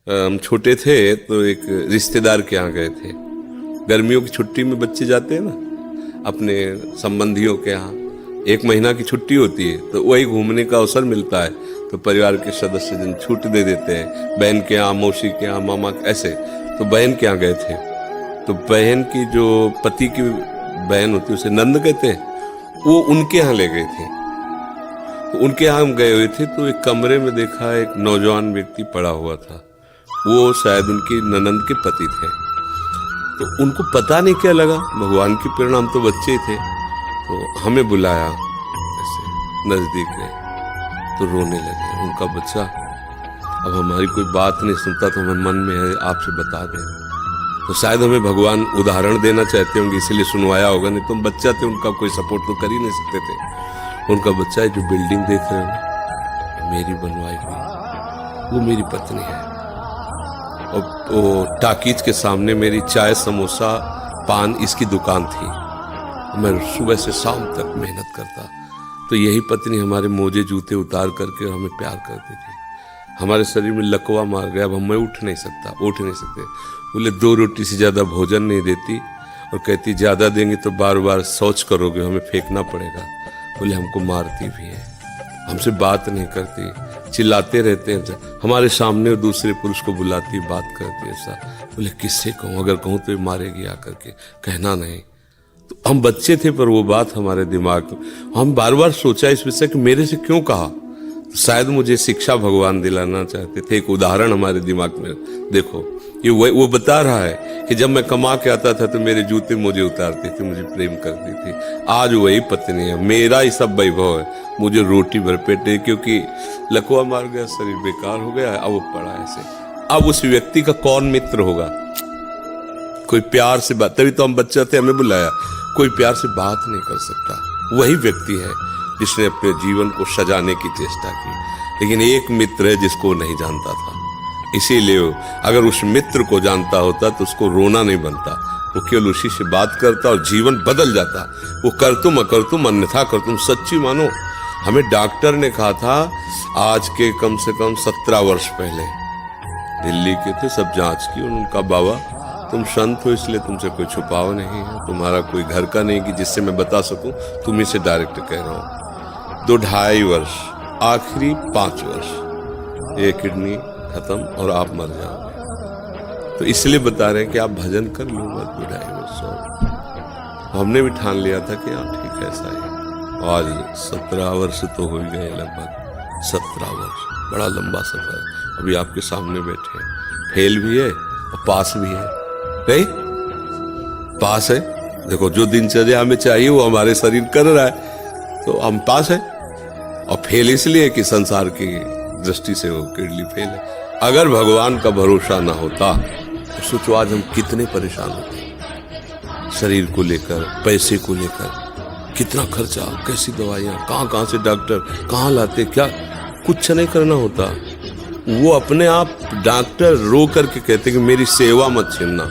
हम छोटे थे तो एक रिश्तेदार के यहाँ गए थे। गर्मियों की छुट्टी में बच्चे जाते हैं ना अपने संबंधियों के यहाँ, 1 महीना की छुट्टी होती है तो वही घूमने का अवसर मिलता है, तो परिवार के सदस्य जन छूट दे देते हैं, बहन के यहाँ, मौसी के यहाँ, मामा ऐसे। तो बहन के यहाँ गए थे, तो बहन की जो पति की बहन होती है उसे नंद कहते हैं, वो उनके यहाँ ले गए थे। तो उनके यहाँ हम गए हुए थे तो एक कमरे में देखा एक नौजवान व्यक्ति पड़ा हुआ था, वो शायद उनकी ननंद के पति थे। तो उनको पता नहीं क्या लगा, भगवान की प्रेरणा, हम तो बच्चे थे, तो हमें बुलाया, ऐसे नजदीक गए तो रोने लगे। उनका बच्चा अब हमारी कोई बात नहीं सुनता तो हमें मन में है आपसे बता दें, तो शायद हमें भगवान उदाहरण देना चाहते होंगे इसलिए सुनवाया होगा, नहीं तो हम बच्चा थे, उनका कोई सपोर्ट तो कर ही नहीं सकते थे। उनका बच्चा है, जो बिल्डिंग देख रहे हो मेरी बनवाई हुई, वो मेरी पत्नी है, और वो टाकीज के सामने मेरी चाय समोसा पान इसकी दुकान थी, मैं सुबह से शाम तक मेहनत करता, तो यही पत्नी हमारे मोजे जूते उतार करके हमें प्यार करती थी। हमारे शरीर में लकवा मार गया, अब मैं उठ नहीं सकते। बोले 2 रोटी से ज़्यादा भोजन नहीं देती, और कहती ज़्यादा देंगे तो बार बार शौच करोगे, हमें फेंकना पड़ेगा। बोले हमको मारती भी है, हमसे बात नहीं करती, चिल्लाते रहते हैं, हमारे सामने दूसरे पुरुष को बुलाती, बात करती ऐसा। बोले किससे कहूँ, अगर कहूँ तो ये मारेगी आकर के, कहना नहीं। तो हम बच्चे थे पर वो बात हमारे दिमाग में, हम बार बार सोचा इस विषय कि मेरे से क्यों कहा, तो शायद मुझे शिक्षा भगवान दिलाना चाहते थे, एक उदाहरण हमारे दिमाग में। देखो ये वो बता रहा है कि जब मैं कमा के आता था तो मेरे जूते मुझे उतारती थी, मुझे प्रेम करती थी। आज वही पत्नी है, मेरा ही सब वैभव है, मुझे रोटी भर पेट है, क्योंकि लकवा मार गया, शरीर बेकार हो गया, अब वो पड़ा ऐसे। अब उस व्यक्ति का कौन मित्र होगा, कोई प्यार से बात, तभी तो हम बच्चा थे, हमें बुलाया, कोई प्यार से बात नहीं कर सकता। वही व्यक्ति है जिसने अपने जीवन को सजाने की चेष्टा की, लेकिन एक मित्र है जिसको नहीं जानता था, इसीलिए अगर उस मित्र को जानता होता तो उसको रोना नहीं बनता, वो केवल उसी से बात करता और जीवन बदल जाता। वो कर तुम अकर तुम अन्यथा कर तुम, सच्ची मानो। हमें डॉक्टर ने कहा था आज के कम से कम 17 वर्ष पहले, दिल्ली के थे, सब जांच की, उनका बाबा तुम संत हो इसलिए तुमसे कोई छुपाव नहीं है, तुम्हारा कोई घर का नहीं कि जिससे मैं बता सकूं, तुम्ही से डायरेक्ट कह रहा हूँ। 2-2.5 वर्ष, आखिरी 5 वर्ष ये किडनी खत्म और आप मर जाओगे, तो इसलिए बता रहे हैं कि आप भजन कर लो मत 2-2.5 वर्ष और। हमने भी ठान लिया था कि हाँ ठीक है ऐसा है। आज 17 वर्ष तो हो ही गए, लगभग 17 वर्ष, बड़ा लंबा सफर है। अभी आपके सामने बैठे हैं, फेल भी है और पास भी है, नहीं पास है। देखो जो दिनचर्या हमें चाहिए वो हमारे शरीर कर रहा है, तो हम पास है, और फेल इसलिए कि संसार की दृष्टि से वो किडनी फेल है। अगर भगवान का भरोसा ना होता तो सोचो आज हम कितने परेशान होते, शरीर को लेकर, पैसे को लेकर, कितना खर्चा, कैसी दवाइयाँ, कहाँ से डॉक्टर कहाँ लाते, क्या कुछ नहीं करना होता। वो अपने आप डॉक्टर रो करके कहते कि मेरी सेवा मत छीनना,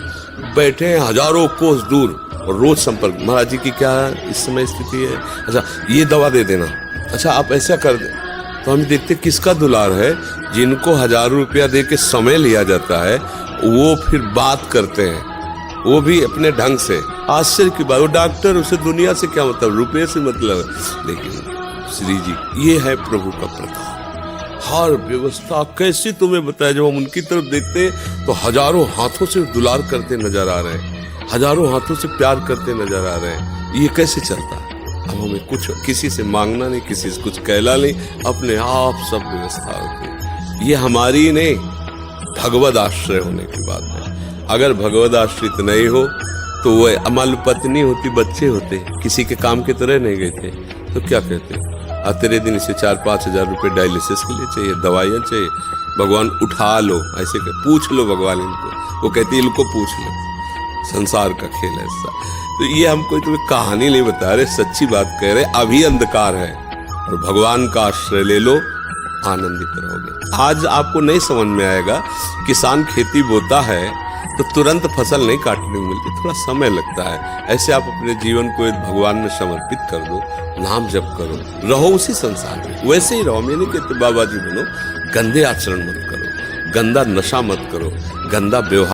बैठे हैं हजारों कोस दूर और रोज संपर्क, महाराज जी की क्या इस समय स्थिति है, अच्छा ये दवा दे देना, अच्छा आप ऐसा कर दें। तो हम देखते किसका दुलार है, जिनको हजारों रुपया दे के समय लिया जाता है, वो फिर बात करते हैं, वो भी अपने ढंग से। आश्चर्य की बात, वो डॉक्टर, उसे दुनिया से क्या मतलब, रुपये से मतलब है। लेकिन श्री जी ये है प्रभु का प्रताप, हर व्यवस्था कैसी तुम्हें बताया। जब हम उनकी तरफ देखते हैं तो हजारों हाथों से दुलार करते नजर आ रहे हैं, हजारों हाथों से प्यार करते नजर आ रहे हैं। ये कैसे चलता है? अब हमें कुछ किसी से मांगना नहीं, किसी से कुछ कहला नहीं, अपने आप सब व्यवस्था होती है। ये हमारी नहीं, भगवद आश्रय होने की बात है। अगर भगवद आश्रित नहीं हो तो वो अमल पत्नी होती, बच्चे होते, किसी के काम की तरह नहीं गए थे, तो क्या कहते, तेरे दिन इसे 4-5 हजार रुपये डायलिसिस के लिए चाहिए, दवाइयाँ चाहिए, भगवान उठा लो, ऐसे पूछ लो भगवान इनको, वो कहती है इनको पूछ लो, संसार का खेल है ऐसा। तो ये हम कोई तुम्हें कहानी नहीं बता रहे, सच्ची बात कह रहे, अभी अंधकार है और भगवान का आश्रय ले लो, आनंदित रहोगे। आज आपको नहीं समझ में आएगा, किसान खेती बोता है तो तुरंत फसल नहीं काटने को मिलती, थोड़ा समय लगता है। ऐसे आप अपने जीवन को भगवान में समर्पित कर दो, नाम जप करो, रहो उसी संसार में, वैसे ही रहो। मैं नहीं कहते बाबा जी बनो, गंदे आचरण मत करो, गंदा नशा मत करो, गंदा व्यवहार